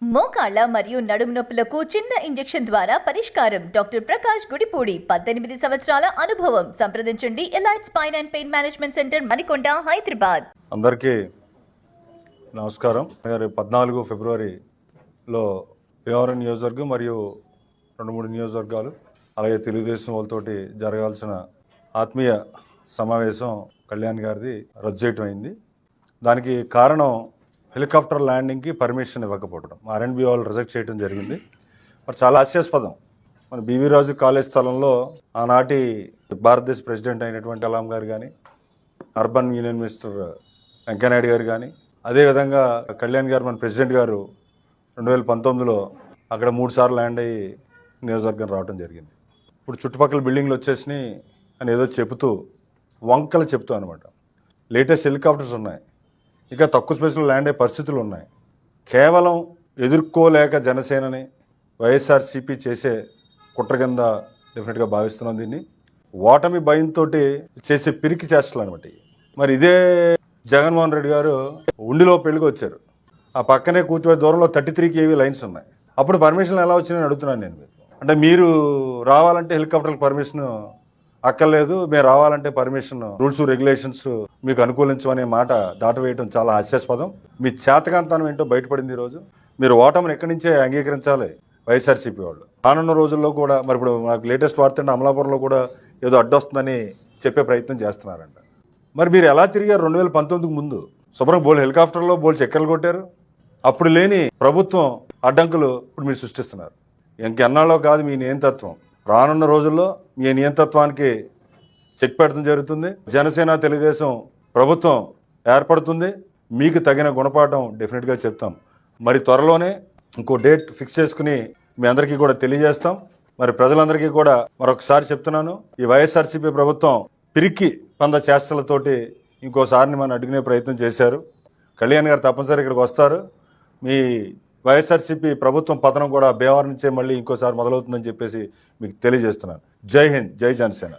మోకాళ్ళ మరియు నడుము నొప్పులకు చిన్న ఇంజెక్షన్ ద్వారా పరిష్కారం. డాక్టర్ ప్రకాష్ గుడిపూడి, 18 సంవత్సరాల అనుభవం. సంప్రదించండి. Elite spine and pain management centre, Manikonda, Hyderabad. అందరికీ నమస్కారం. 14 ఫిబ్రవరిలో భీమవరం నియోజకవర్గం మరియు 2-3 నియోజకవర్గాలు అలాగే తెలుగుదేశం వాళ్ళతోటి జరగాల్సిన ఆత్మీయ సమావేశం కళ్యాణ్ గారిది రద్దు చేయటం అయింది. దానికి కారణం హెలికాప్టర్ ల్యాండింగ్కి పర్మిషన్ ఇవ్వకపోవడం. ఆర్ఎండ్బి వాళ్ళు రిజెక్ట్ చేయడం జరిగింది. మరి చాలా హాస్యాస్పదం. మన బివి రాజు కాలేజ్ స్థలంలో ఆనాటి భారతదేశ ప్రెసిడెంట్ అయినటువంటి కలాం గారు కానీ, అర్బన్ యూనియన్ మినిస్టర్ వెంకయ్యనాయుడు గారు కానీ, అదేవిధంగా కళ్యాణ్ గారు మన ప్రెసిడెంట్ గారు 2019లో అక్కడ 3 సార్లు ల్యాండ్ అయ్యి నియోజకవర్గం రావడం జరిగింది. ఇప్పుడు చుట్టుపక్కల బిల్డింగ్లు వచ్చేసినాయి అని ఏదో చెబుతూ వంకలు చెప్తూ అనమాట. లేటెస్ట్ హెలికాప్టర్స్ ఉన్నాయి, ఇక తక్కువ స్పేస్లో ల్యాండ్ అయ్యే పరిస్థితులు ఉన్నాయి. కేవలం ఎదుర్కోలేక జనసేనని వైఎస్ఆర్సీపీ చేసే కుట్ర కింద డెఫినెట్గా భావిస్తున్నాం. దీన్ని ఓటమి భయంతో చేసే పిరికి చేష్టలు అనమాట. మరి ఇదే జగన్మోహన్ రెడ్డి గారు ఉండిలో పెళ్లికి వచ్చారు. ఆ పక్కనే కూర్చోబోయే దూరంలో 33 kV లైన్స్ ఉన్నాయి. అప్పుడు పర్మిషన్లు ఎలా వచ్చినాయని అడుగుతున్నాను నేను. అంటే మీరు రావాలంటే హెలికాప్టర్కి పర్మిషన్ అక్కర్లేదు, మేము రావాలంటే పర్మిషన్ రూల్స్ రెగ్యులేషన్స్ మీకు అనుకూలించమనే మాట దాటవేయటం చాలా హాస్యాస్పదం. మీ చేతకాంతనం ఏంటో బయటపడింది ఈరోజు. మీరు ఓటమిని ఎక్కడి నుంచే అంగీకరించాలి వైఎస్ఆర్సీపీ వాళ్ళు. రానున్న రోజుల్లో కూడా మరి ఇప్పుడు నాకు లేటెస్ట్ వార్త అంటే అమలాపురంలో కూడా ఏదో అడ్డొస్తుందని చెప్పే ప్రయత్నం చేస్తున్నారంట. మరి మీరు ఎలా తిరిగారు 2019కు ముందు? శుభ్రం బోల్ హెలికాప్టర్లో బోల్ చక్కెరలు కొట్టారు. అప్పుడు లేని ప్రభుత్వం అడ్డంకులు ఇప్పుడు మీరు సృష్టిస్తున్నారు. ఇంకెన్నాళ్ళో కాదు మీ నియంతత్వం. రానున్న రోజుల్లో మీ నియంతత్వానికి చెక్ పెడతం జరుగుతుంది. జనసేన తెలుగుదేశం ప్రభుత్వం ఏర్పడుతుంది. మీకు తగిన గుణపాఠం డెఫినెట్గా చెప్తాం. మరి త్వరలోనే ఇంకో డేట్ ఫిక్స్ చేసుకుని మీ అందరికీ కూడా తెలియజేస్తాం. మరి ప్రజలందరికీ కూడా మరొకసారి చెప్తున్నాను, ఈ వైఎస్ఆర్సీపీ ప్రభుత్వం పిరికి పంద చేష్టలతోటి ఇంకోసారిని మనం అడిగినే ప్రయత్నం చేశారు. కళ్యాణ్ గారు తప్పనిసరి ఇక్కడికి వస్తారు. మీ వైఎస్ఆర్సీపీ ప్రభుత్వం పతనం కూడా భీమవరం నుంచే మళ్ళీ ఇంకోసారి మొదలవుతుందని చెప్పేసి మీకు తెలియజేస్తున్నాను. జై హింద్, జై జనసేన.